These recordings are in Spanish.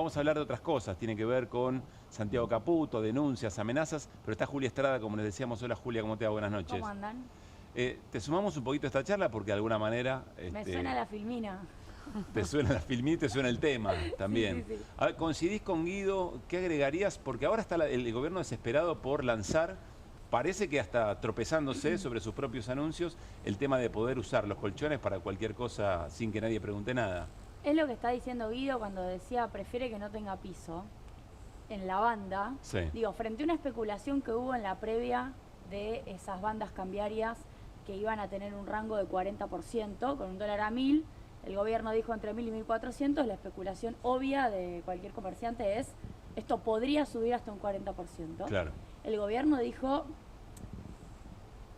vamos a hablar de otras cosas. Tiene que ver con Santiago Caputo, denuncias, amenazas. Pero está Julia Estrada, como les decíamos. Hola Julia, ¿cómo te va? Buenas noches. ¿Cómo andan? Te sumamos un poquito a esta charla porque de alguna manera... Me suena la filmina. Te suena la filmina y te suena el tema también. Sí. A ver, ¿coincidís con Guido? ¿Qué agregarías? Porque ahora está el gobierno desesperado por lanzar, parece que hasta tropezándose sobre sus propios anuncios, el tema de poder usar los colchones para cualquier cosa sin que nadie pregunte nada. Es lo que está diciendo Guido cuando decía prefiere que no tenga piso en la banda. Sí. Digo, frente a una especulación que hubo en la previa de esas bandas cambiarias que iban a tener un rango de 40% con un dólar a 1000. El gobierno dijo entre 1000 y 1400, la especulación obvia de cualquier comerciante es, esto podría subir hasta un 40%. Claro. El gobierno dijo,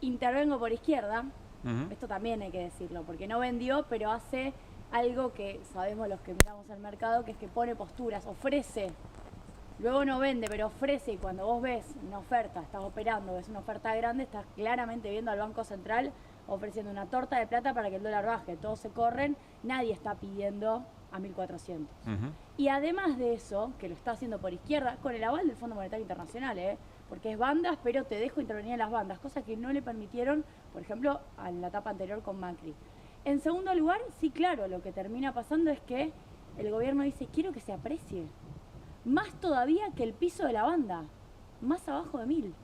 intervengo por izquierda, esto también hay que decirlo, porque no vendió, pero hace algo que sabemos los que miramos al mercado, que es que pone posturas, ofrece, luego no vende, pero ofrece, y cuando vos ves una oferta, estás operando, ves una oferta grande, estás claramente viendo al Banco Central ofreciendo una torta de plata para que el dólar baje, todos se corren, nadie está pidiendo a 1400. Y además de eso, que lo está haciendo por izquierda, con el aval del Fondo Monetario Internacional, porque es bandas, pero te dejo intervenir en las bandas, cosa que no le permitieron, por ejemplo, a la etapa anterior con Macri. En segundo lugar, sí, claro, lo que termina pasando es que el gobierno dice, quiero que se aprecie, más todavía que el piso de la banda, más abajo de 1000,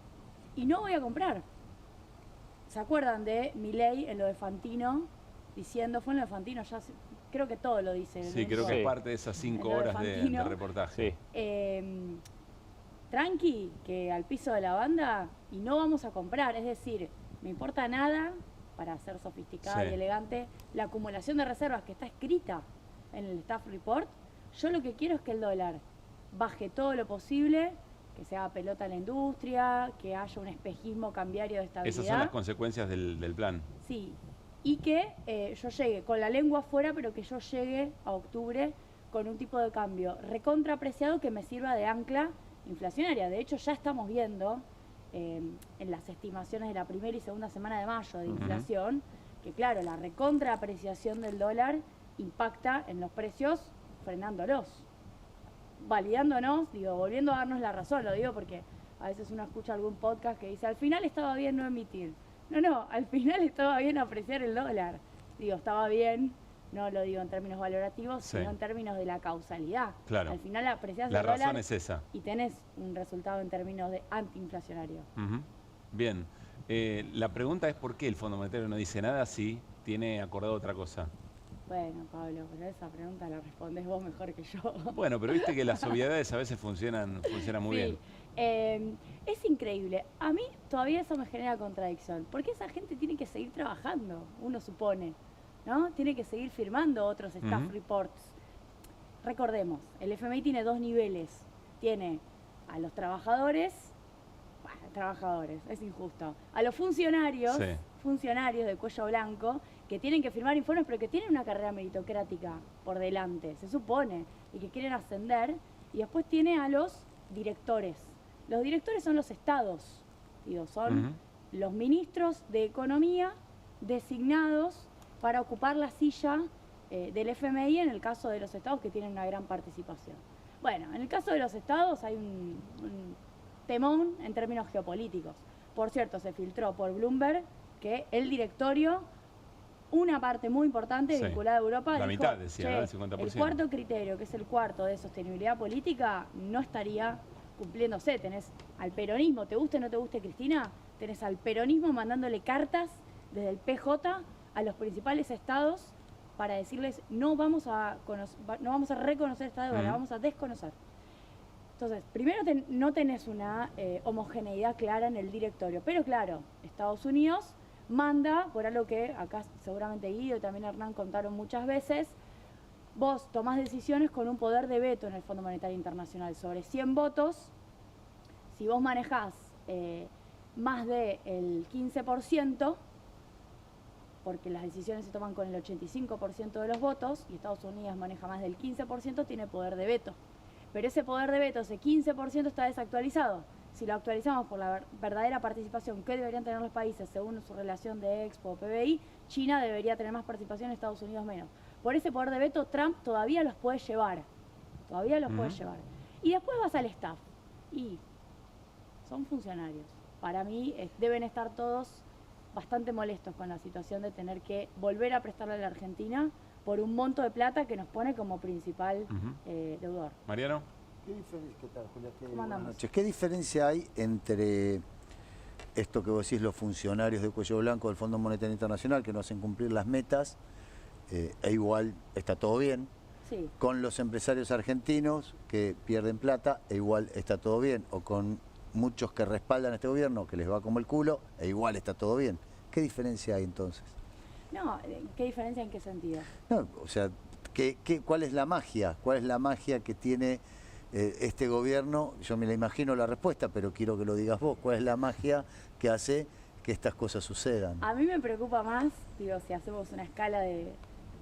y no voy a comprar. ¿Se acuerdan de Milei en lo de Fantino? Diciendo, fue en lo de Fantino, ya creo que todo lo dice. Sí, creo que es parte de esas 5 horas de reportaje. Sí. Tranqui, que al piso de la banda y no vamos a comprar. Es decir, me importa nada, para ser sofisticada y elegante, la acumulación de reservas que está escrita en el Staff Report. Yo lo que quiero es que el dólar baje todo lo posible, que se haga pelota a la industria, que haya un espejismo cambiario de estabilidad. Esas son las consecuencias del plan. Sí, y que yo llegue con la lengua afuera, pero que yo llegue a octubre con un tipo de cambio recontraapreciado que me sirva de ancla inflacionaria. De hecho, ya estamos viendo en las estimaciones de la primera y segunda semana de mayo de inflación, que claro, la recontraapreciación del dólar impacta en los precios frenándolos. Validándonos, digo, volviendo a darnos la razón, lo digo porque a veces uno escucha algún podcast que dice, al final estaba bien no emitir. No, al final estaba bien apreciar el dólar. Digo, estaba bien, no lo digo en términos valorativos, sino en términos de la causalidad. Claro. Al final apreciás la el dólar razón es esa. Y tenés un resultado en términos de antiinflacionario. Bien. La pregunta es por qué el Fondo Monetario no dice nada si tiene acordado otra cosa. Bueno, Pablo, pero esa pregunta la respondés vos mejor que yo. Bueno, pero viste que las obviedades a veces funcionan muy bien. Es increíble. A mí todavía eso me genera contradicción. Porque esa gente tiene que seguir trabajando, uno supone, ¿no? Tiene que seguir firmando otros staff reports. Recordemos, el FMI tiene 2 niveles. Tiene a los trabajadores, es injusto, a los funcionarios, funcionarios de cuello blanco, que tienen que firmar informes, pero que tienen una carrera meritocrática por delante, se supone, y que quieren ascender, y después tiene a los directores. Los directores son los estados, digo, son los ministros de Economía designados para ocupar la silla del FMI en el caso de los estados que tienen una gran participación. Bueno, en el caso de los estados hay un temón en términos geopolíticos. Por cierto, se filtró por Bloomberg que el directorio, una parte muy importante vinculada a Europa, la dijo, mitad decía, ¿no? El 50%. El cuarto criterio, que es el cuarto de sostenibilidad política, no estaría cumpliéndose. Tenés al peronismo, te guste o no te guste Cristina, tenés al peronismo mandándole cartas desde el PJ a los principales estados para decirles no vamos a reconocer esta deuda, la vamos a desconocer. Entonces, primero no tenés una homogeneidad clara en el directorio, pero claro, Estados Unidos manda, por algo que acá seguramente Guido y también Hernán contaron muchas veces, vos tomás decisiones con un poder de veto en el Fondo Monetario Internacional. Sobre 100 votos, si vos manejás más del 15%, porque las decisiones se toman con el 85% de los votos, y Estados Unidos maneja más del 15%, tiene poder de veto. Pero ese poder de veto, ese 15%, está desactualizado. Si lo actualizamos por la verdadera participación que deberían tener los países según su relación de Expo o PBI, China debería tener más participación, Estados Unidos menos. Por ese poder de veto, Trump todavía los puede llevar. todavía los puedes llevar. Y después vas al staff, y son funcionarios. Para mí deben estar todos bastante molestos con la situación de tener que volver a prestarle a la Argentina por un monto de plata que nos pone como principal deudor. Mariano. ¿Qué tal, Julia? Buenas noches. ¿Qué diferencia hay entre esto que vos decís, los funcionarios de cuello blanco del Fondo Monetario Internacional que no hacen cumplir las metas, e igual está todo bien, sí, con los empresarios argentinos que pierden plata, e igual está todo bien, o con muchos que respaldan a este gobierno que les va como el culo, e igual está todo bien? ¿Qué diferencia hay entonces? No, ¿qué diferencia en qué sentido? No, o sea, ¿cuál es la magia? ¿Cuál es la magia que tiene este gobierno? Yo me la imagino la respuesta, pero quiero que lo digas vos. ¿Cuál es la magia que hace que estas cosas sucedan? A mí me preocupa más, digo, si hacemos una escala de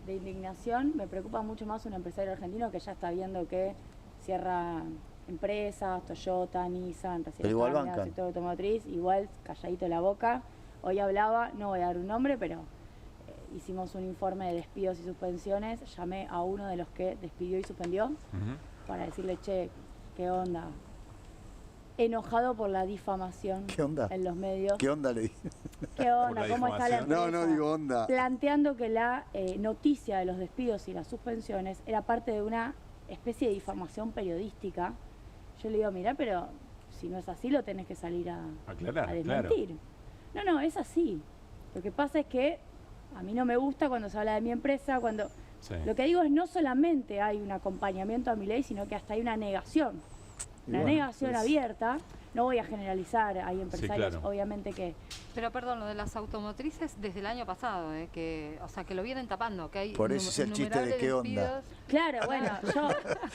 indignación, me preocupa mucho más un empresario argentino que ya está viendo que cierra empresas, Toyota, Nissan, recién igual estaba en el bancan. sector automotriz, igual calladito la boca. Hoy hablaba, no voy a dar un nombre, pero hicimos un informe de despidos y suspensiones, llamé a uno de los que despidió y suspendió para decirle, che, ¿qué onda? Enojado por la difamación ¿Qué onda? en los medios. ¿Qué onda le dije? ¿Qué onda? ¿Cómo está la empresa? No, digo onda. Planteando que la noticia de los despidos y las suspensiones era parte de una especie de difamación periodística. Yo le digo, mira, pero si no es así lo tenés que salir a desmentir. Claro. No, es así. Lo que pasa es que a mí no me gusta cuando se habla de mi empresa, cuando... Sí. Lo que digo es no solamente hay un acompañamiento a mi ley, sino que hasta hay una negación. Una negación abierta. No voy a generalizar, hay empresarios, sí, claro, obviamente que... Pero perdón, lo de las automotrices desde el año pasado, o sea, que lo vienen tapando, que hay por eso es el chiste de qué onda. Claro, bueno, yo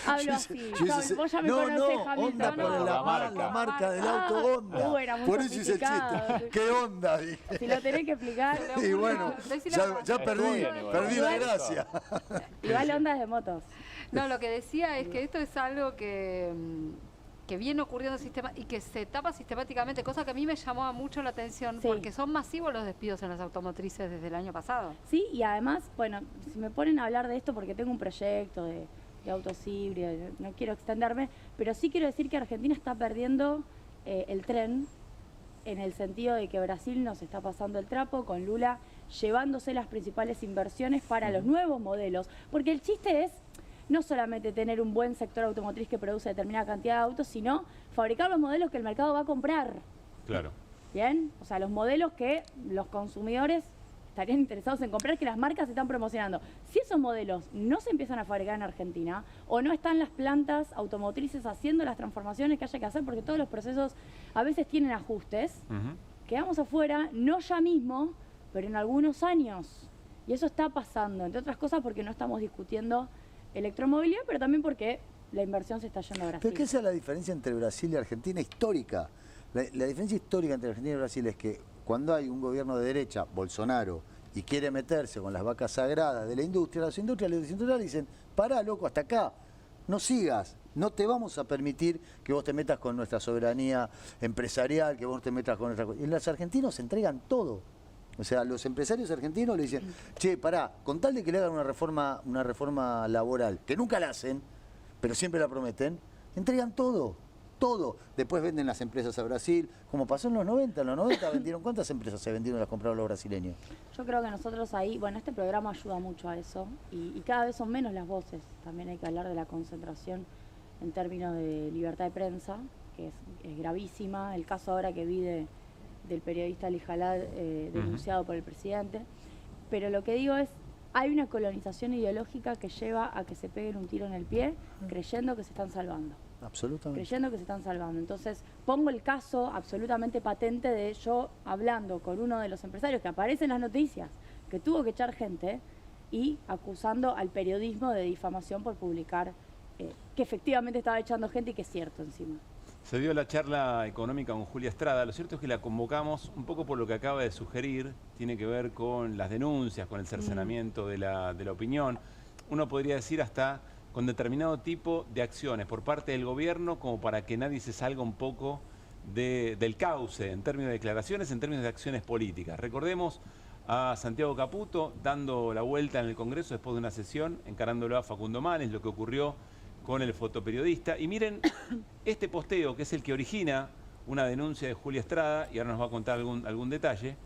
hablo así. Vos ya me conocés, Hamilton. Onda por la marca del auto Honda. Era muy por eso es el chiste. ¿Qué onda? Dije. Si lo tenés que explicar. Y bueno, ya perdí la gracia. Igual Honda es de motos. No, lo que decía es que esto es algo que viene ocurriendo y que se tapa sistemáticamente, cosa que a mí me llamó mucho la atención, sí, porque son masivos los despidos en las automotrices desde el año pasado. Sí, y además, bueno, si me ponen a hablar de esto porque tengo un proyecto de autos híbridos, no quiero extenderme, pero sí quiero decir que Argentina está perdiendo el tren en el sentido de que Brasil nos está pasando el trapo con Lula llevándose las principales inversiones para los nuevos modelos, porque el chiste es no solamente tener un buen sector automotriz que produce determinada cantidad de autos, sino fabricar los modelos que el mercado va a comprar. Claro. ¿Bien? O sea, los modelos que los consumidores estarían interesados en comprar, que las marcas están promocionando. Si esos modelos no se empiezan a fabricar en Argentina, o no están las plantas automotrices haciendo las transformaciones que haya que hacer, porque todos los procesos a veces tienen ajustes, quedamos afuera, no ya mismo, pero en algunos años. Y eso está pasando, entre otras cosas porque no estamos discutiendo electromovilidad, pero también porque la inversión se está yendo a Brasil. Pero ¿qué es la diferencia entre Brasil y Argentina histórica? La diferencia histórica entre Argentina y Brasil es que cuando hay un gobierno de derecha, Bolsonaro, y quiere meterse con las vacas sagradas de la industria, las industrias le dicen, pará, loco, hasta acá, no sigas, no te vamos a permitir que vos te metas con nuestra soberanía empresarial, que vos te metas con nuestra... Y los argentinos se entregan todo. O sea, los empresarios argentinos le dicen, che, pará, con tal de que le hagan una reforma laboral, que nunca la hacen, pero siempre la prometen, entregan todo, todo. Después venden las empresas a Brasil, como pasó en los 90. En los 90 vendieron, ¿cuántas empresas se vendieron y las compraron los brasileños? Yo creo que nosotros ahí, bueno, este programa ayuda mucho a eso, y cada vez son menos las voces. También hay que hablar de la concentración en términos de libertad de prensa, que es gravísima. El caso ahora que vi del periodista Ali Jalad denunciado por el presidente, pero lo que digo es, hay una colonización ideológica que lleva a que se peguen un tiro en el pie creyendo que se están salvando. Absolutamente. Creyendo que se están salvando. Entonces, pongo el caso absolutamente patente de yo hablando con uno de los empresarios que aparece en las noticias, que tuvo que echar gente, y acusando al periodismo de difamación por publicar que efectivamente estaba echando gente y que es cierto encima. Se dio la charla económica con Julia Estrada. Lo cierto es que la convocamos un poco por lo que acaba de sugerir. Tiene que ver con las denuncias, con el cercenamiento de la opinión. Uno podría decir hasta con determinado tipo de acciones por parte del gobierno, como para que nadie se salga un poco del cauce en términos de declaraciones, en términos de acciones políticas. Recordemos a Santiago Caputo dando la vuelta en el Congreso después de una sesión, encarándolo a Facundo Manes, lo que ocurrió con el fotoperiodista. Y miren este posteo, que es el que origina una denuncia de Julia Estrada, y ahora nos va a contar algún detalle.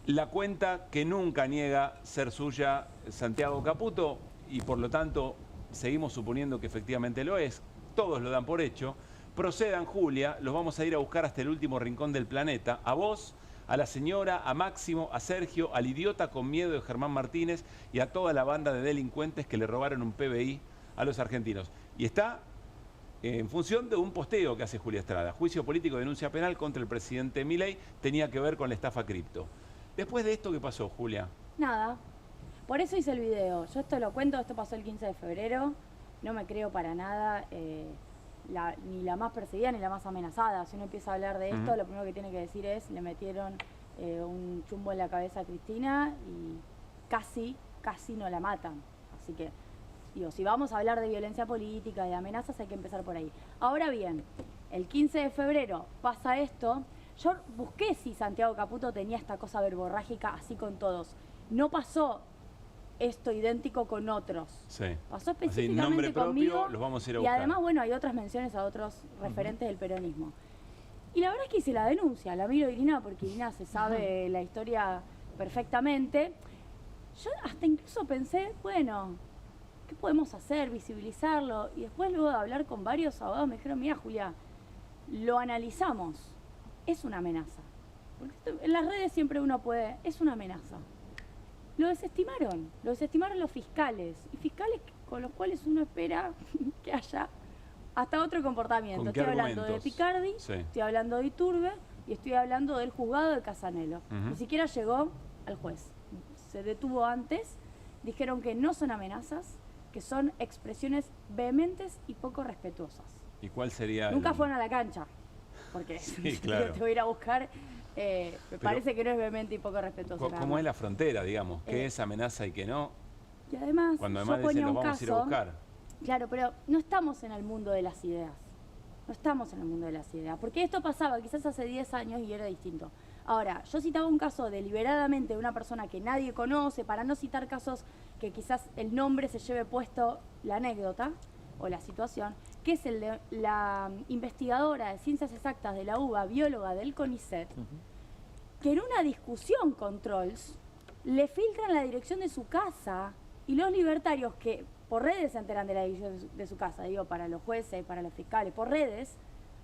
La cuenta que nunca niega ser suya Santiago Caputo, y por lo tanto seguimos suponiendo que efectivamente lo es, todos lo dan por hecho. Procedan, Julia, los vamos a ir a buscar hasta el último rincón del planeta, a vos, a la señora, a Máximo, a Sergio, al idiota con miedo de Germán Martínez y a toda la banda de delincuentes que le robaron un PBI a los argentinos. Y está en función de un posteo que hace Julia Estrada. Juicio político, denuncia penal contra el presidente Milei, tenía que ver con la estafa cripto. Después de esto, ¿qué pasó, Julia? Nada. Por eso hice el video. Yo esto lo cuento, esto pasó el 15 de febrero. No me creo para nada ni la más perseguida ni la más amenazada. Si uno empieza a hablar de esto, lo primero que tiene que decir es, le metieron un chumbo en la cabeza a Cristina y casi no la matan. Así que, digo, si vamos a hablar de violencia política, de amenazas, hay que empezar por ahí. Ahora bien, el 15 de febrero pasa esto. Yo busqué si Santiago Caputo tenía esta cosa verborrágica así con todos. No pasó esto idéntico con otros. Sí. Pasó Así, específicamente nombre conmigo. propio, los vamos a ir a y buscar. además, bueno, hay otras menciones a otros referentes del peronismo. Y la verdad es que hice la denuncia, la miro a Irina porque Irina se sabe la historia perfectamente. Yo hasta incluso pensé, bueno, ¿qué podemos hacer? Visibilizarlo. Y después, luego de hablar con varios abogados, me dijeron, mira, Julia, lo analizamos. Es una amenaza. Porque en las redes siempre uno puede, es una amenaza. Lo desestimaron los fiscales. Y fiscales con los cuales uno espera que haya hasta otro comportamiento. Estoy hablando de Picardi, Sí. estoy hablando de Iturbe y estoy hablando del juzgado de Casanelo. Ni siquiera llegó al juez. Se detuvo antes, dijeron que no son amenazas, que son expresiones vehementes y poco respetuosas. ¿Y cuál sería? Nunca fueron a la cancha, porque Sí, claro. te voy a ir a buscar, me parece que no es vehemente y poco respetuoso. ¿Cómo es la frontera, digamos? ¿Qué es amenaza y qué no? Y además, Cuando yo además dicen, ponía los un vamos a ir a caso, buscar. claro, pero no estamos en el mundo de las ideas. No estamos en el mundo de las ideas. Porque esto pasaba quizás hace 10 años y era distinto. Ahora, yo citaba un caso deliberadamente de una persona que nadie conoce, para no citar casos que quizás el nombre se lleve puesto la anécdota o la situación, que es el de la investigadora de ciencias exactas de la UBA, bióloga del CONICET, que en una discusión con trolls le filtran la dirección de su casa y los libertarios que por redes se enteran de la dirección de su casa, digo, para los jueces, para los fiscales, por redes,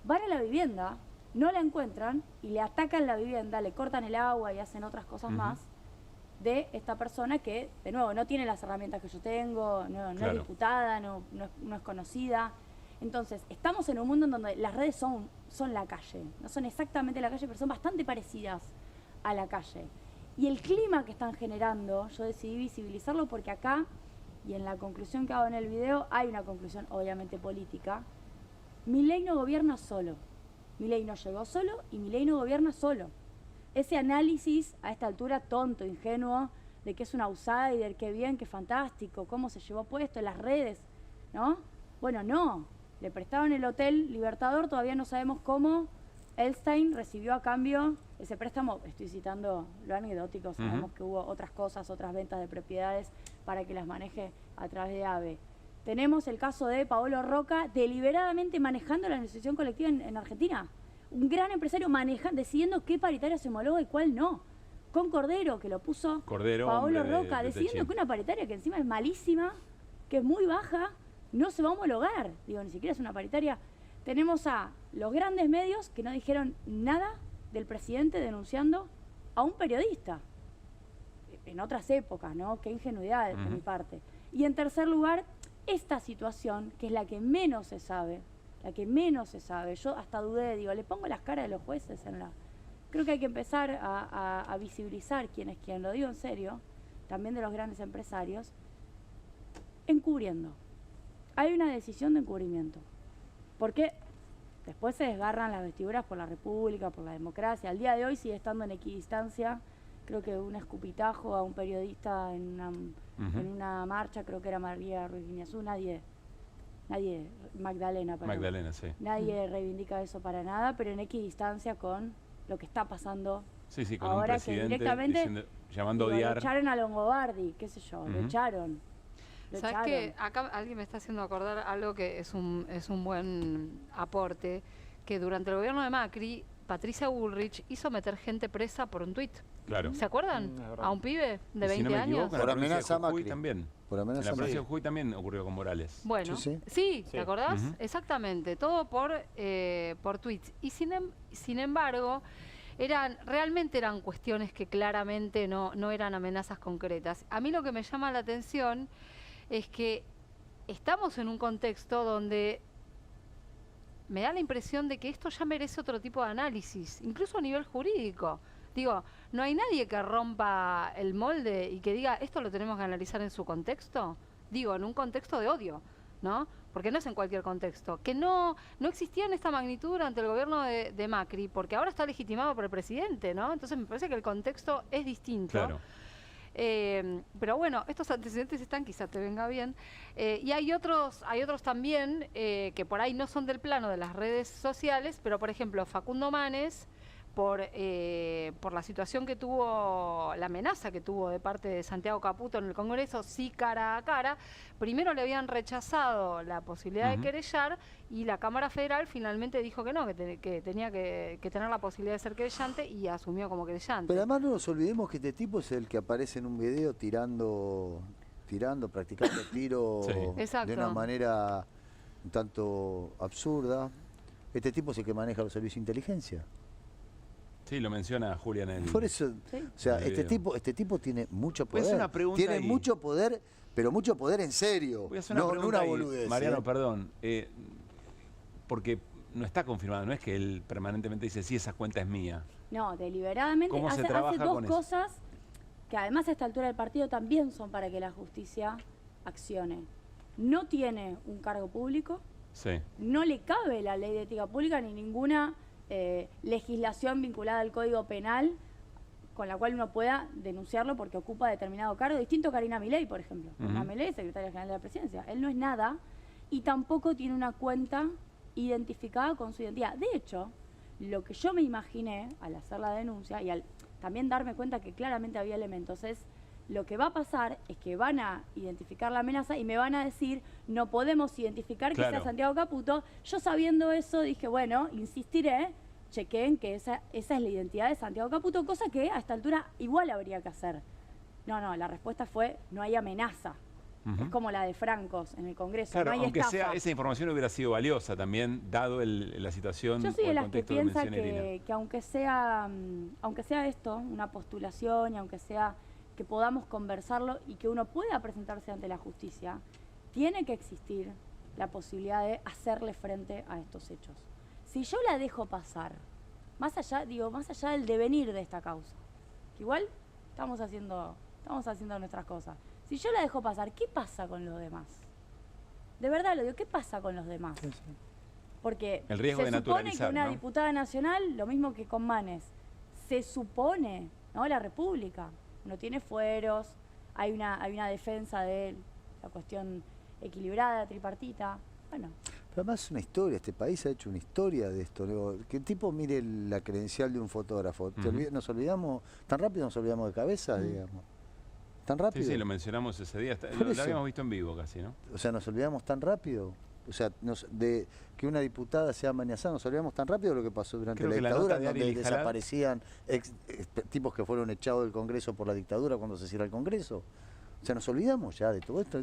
van a la vivienda, no la encuentran y le atacan la vivienda, le cortan el agua y hacen otras cosas más de esta persona que, de nuevo, no tiene las herramientas que yo tengo, no es diputada, no es conocida. Entonces, estamos en un mundo en donde las redes son la calle, no son exactamente la calle, pero son bastante parecidas a la calle. Y el clima que están generando, yo decidí visibilizarlo porque acá, y en la conclusión que hago en el video, hay una conclusión obviamente política. Milei no gobierna solo. Milei no llegó solo y Milei no gobierna solo. Ese análisis a esta altura tonto, ingenuo, de que es un outsider, qué bien, qué fantástico, cómo se llevó puesto en las redes, ¿no? Bueno, no. Le prestaron el Hotel Libertador, todavía no sabemos cómo Elstein recibió a cambio ese préstamo. Estoy citando lo anecdótico, sabemos que hubo otras cosas, otras ventas de propiedades para que las maneje a través de AVE. Tenemos el caso de Paolo Roca deliberadamente manejando la negociación colectiva en Argentina. Un gran empresario decidiendo qué paritaria se homologa y cuál no. Con Cordero, que lo puso Paolo Roca, decidiendo que una paritaria que encima es malísima, que es muy baja, no se va a homologar. Digo, ni siquiera es una paritaria. Tenemos a los grandes medios que no dijeron nada del presidente denunciando a un periodista. En otras épocas, ¿no? Qué ingenuidad de mi parte. Y en tercer lugar, esta situación, que es la que menos se sabe, yo hasta dudé, digo, le pongo las caras de los jueces en la... Creo que hay que empezar a visibilizar quién es quién, lo digo en serio, también de los grandes empresarios, encubriendo. Hay una decisión de encubrimiento. Porque después se desgarran las vestiduras por la República, por la democracia. Al día de hoy sigue estando en equidistancia, creo que un escupitajo a un periodista en una marcha, creo que era María Ruiz Guiñazú, nadie, Magdalena, sí. Nadie reivindica eso para nada, pero en equidistancia con lo que está pasando con ahora, un presidente que directamente llamando a odiar. lo echaron a Longobardi, qué sé yo, lo echaron. Lo ¿Sabes echaron. qué? Acá alguien me está haciendo acordar algo que es un buen aporte, que durante el gobierno de Macri, Patricia Bullrich hizo meter gente presa por un tuit. Claro. ¿Se acuerdan? es verdad. A un pibe de 20 Y si no me años. equivoco, en Por la provincia amenaza de Jujuy Macri. también. Por En amenaza la provincia de Macri. Jujuy también ocurrió con Morales. Bueno, Sí, sí, Sí. ¿te acordás? Ujú. Exactamente, todo por tweets. Y sin embargo, realmente eran cuestiones que claramente no eran amenazas concretas. A mí lo que me llama la atención es que estamos en un contexto donde me da la impresión de que esto ya merece otro tipo de análisis, incluso a nivel jurídico. Digo, no hay nadie que rompa el molde y que diga, esto lo tenemos que analizar en su contexto. Digo, en un contexto de odio, ¿no? Porque no es en cualquier contexto. Que no existía en esta magnitud durante el gobierno de Macri, porque ahora está legitimado por el presidente, ¿no? Entonces me parece que el contexto es distinto. Claro. Pero bueno, estos antecedentes están, quizá te venga bien. Y hay otros también que por ahí no son del plano de las redes sociales, pero por ejemplo, Facundo Manes, por la situación que tuvo, la amenaza que tuvo de parte de Santiago Caputo en el Congreso, sí cara a cara, primero le habían rechazado la posibilidad de querellar y la Cámara Federal finalmente dijo que no, que tenía que tener la posibilidad de ser querellante y asumió como querellante. Pero además no nos olvidemos que este tipo es el que aparece en un video tirando, practicando tiro Sí. de Exacto. una manera un tanto absurda. Este tipo es el que maneja los servicios de inteligencia. Sí, lo menciona Julia en el... Por eso, Sí. o sea, En el este tipo tiene mucho Voy a poder. hacer una pregunta Tiene ahí. mucho poder, pero mucho poder en serio. Voy a hacer una no pregunta una ahí, boludez. Mariano, perdón. Porque no está confirmado, no es que él permanentemente dice, sí, esa cuenta es mía. No, deliberadamente ¿Cómo se hace trabaja dos con eso? cosas que además a esta altura del partido también son para que la justicia accione. No tiene un cargo público, Sí. no le cabe la ley de ética pública ni ninguna legislación vinculada al Código Penal con la cual uno pueda denunciarlo porque ocupa determinado cargo, distinto a Karina Milei, por ejemplo. Karina Milei es secretaria general de la presidencia. Él no es nada y tampoco tiene una cuenta identificada con su identidad. De hecho, lo que yo me imaginé al hacer la denuncia y al también darme cuenta que claramente había elementos es lo que va a pasar es que van a identificar la amenaza y me van a decir no podemos identificar que Claro. sea Santiago Caputo. Yo sabiendo eso dije, bueno, insistiré, chequeen que esa es la identidad de Santiago Caputo, cosa que a esta altura igual habría que hacer. No, la respuesta fue no hay amenaza. Ujú. Es como la de Francos en el Congreso, Claro, no hay aunque estafa. sea esa información hubiera sido valiosa también, dado la situación Yo soy o de el las que contexto que piensa menciona Irina. que aunque sea esto, una postulación y aunque sea que podamos conversarlo y que uno pueda presentarse ante la justicia, tiene que existir la posibilidad de hacerle frente a estos hechos. Si yo la dejo pasar, más allá del devenir de esta causa, que igual estamos haciendo nuestras cosas. Si yo la dejo pasar, ¿qué pasa con los demás? De verdad lo digo, ¿qué pasa con los demás? Sí, sí. Porque El riesgo se de supone que naturalizar, una ¿no? diputada nacional, lo mismo que con Manes, se supone, ¿no? La República no tiene fueros, hay una defensa de la cuestión equilibrada, tripartita. Bueno, Pero además es una historia, este país ha hecho una historia de esto. Luego, que el tipo mire la credencial de un fotógrafo. Nos olvidamos, tan rápido nos olvidamos de cabeza, digamos. Tan rápido. Sí, lo mencionamos ese día. Por Lo eso. habíamos visto en vivo casi, ¿no? O sea, nos olvidamos tan rápido. O sea, de que una diputada sea amenazada, nos olvidamos tan rápido de lo que pasó durante Creo la que la dictadura, nota de donde Ari Lijalad- desaparecían tipos que fueron echados del Congreso por la dictadura cuando se cierra el Congreso. O sea, nos olvidamos ya de todo esto.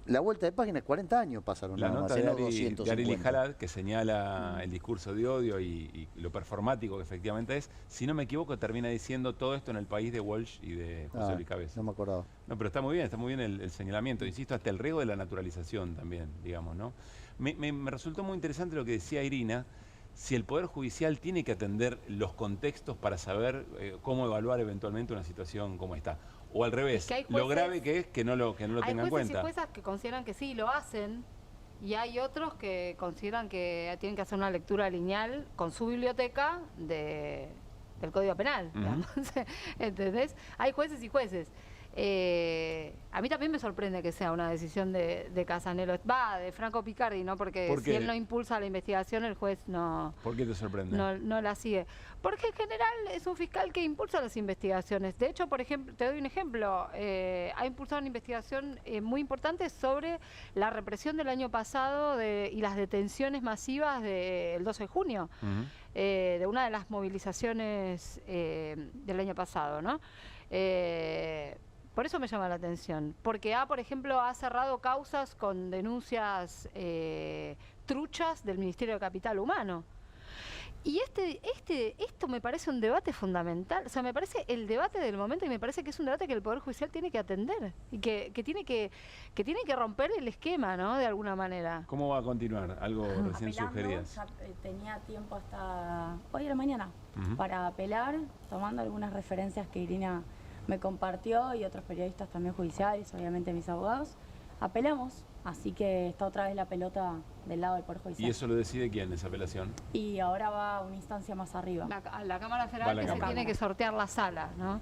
La vuelta de página es 40 años pasaron La nada nota más, de no Ari 250. Lijalad, que señala el discurso de odio y lo performático que efectivamente es, si no me equivoco, termina diciendo todo esto en el país de Walsh y de José Luis Cabeza. No me acordaba. No, pero está muy bien el señalamiento. Insisto, hasta el riesgo de la naturalización también, digamos, ¿no? Me resultó muy interesante lo que decía Irina, si el Poder Judicial tiene que atender los contextos para saber cómo evaluar eventualmente una situación como esta. O al revés, Es que hay lo jueces- grave que es que no lo tenga en Hay jueces y cuenta. juezas que consideran que sí, lo hacen, y hay otros que consideran que tienen que hacer una lectura lineal con su biblioteca del Código Penal, Ujú. digamos. ¿Entendés? Hay jueces y jueces. A mí también me sorprende que sea una decisión de Casanelo, de Franco Picardi, ¿no? Porque ¿Por si qué? él no impulsa la investigación, el juez no... ¿Por qué te sorprende? No la sigue. Porque en general es un fiscal que impulsa las investigaciones. De hecho, por ejemplo, te doy un ejemplo. Ha impulsado una investigación muy importante sobre la represión del año pasado y las detenciones masivas del 12 de junio, de una de las movilizaciones del año pasado, ¿no? Por eso me llama la atención. Porque por ejemplo, ha cerrado causas con denuncias truchas del Ministerio de Capital Humano. Y esto me parece un debate fundamental, o sea, me parece el debate del momento y me parece que es un debate que el Poder Judicial tiene que atender y que tiene que romper el esquema, ¿no? De alguna manera. ¿Cómo va a continuar? Algo recién Apelando, sugerías. ya, tenía tiempo hasta hoy a la mañana para apelar, tomando algunas referencias que Irina me compartió y otros periodistas también judiciales, obviamente mis abogados. Apelamos, así que está otra vez la pelota del lado del Poder Judicial. ¿Y eso lo decide quién, esa apelación? Y ahora va a una instancia más arriba. La Cámara Va Federal a la que se Cámara. tiene que sortear la sala, ¿no?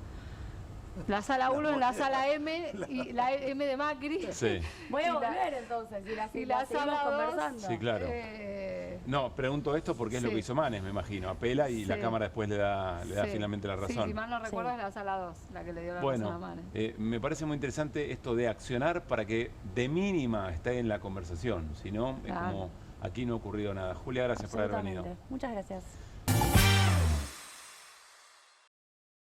La sala 1 en la sala M y la M de Macri. Sí. Voy Y a la- volver entonces, y la seguimos sala dos, conversando. Sí, claro. No, pregunto esto porque es lo Sí. que hizo Manes, me imagino. Apela y la Sí. Cámara después le da Sí. finalmente la Sí, razón. si mal no recuerdo Sí. es la sala 2 la que le dio la razón a Bueno, Manes. me parece muy interesante esto de accionar para que de mínima esté en la conversación. Si no, es Claro. como aquí no ha ocurrido nada. Julia, gracias por haber venido. Absolutamente. Muchas gracias.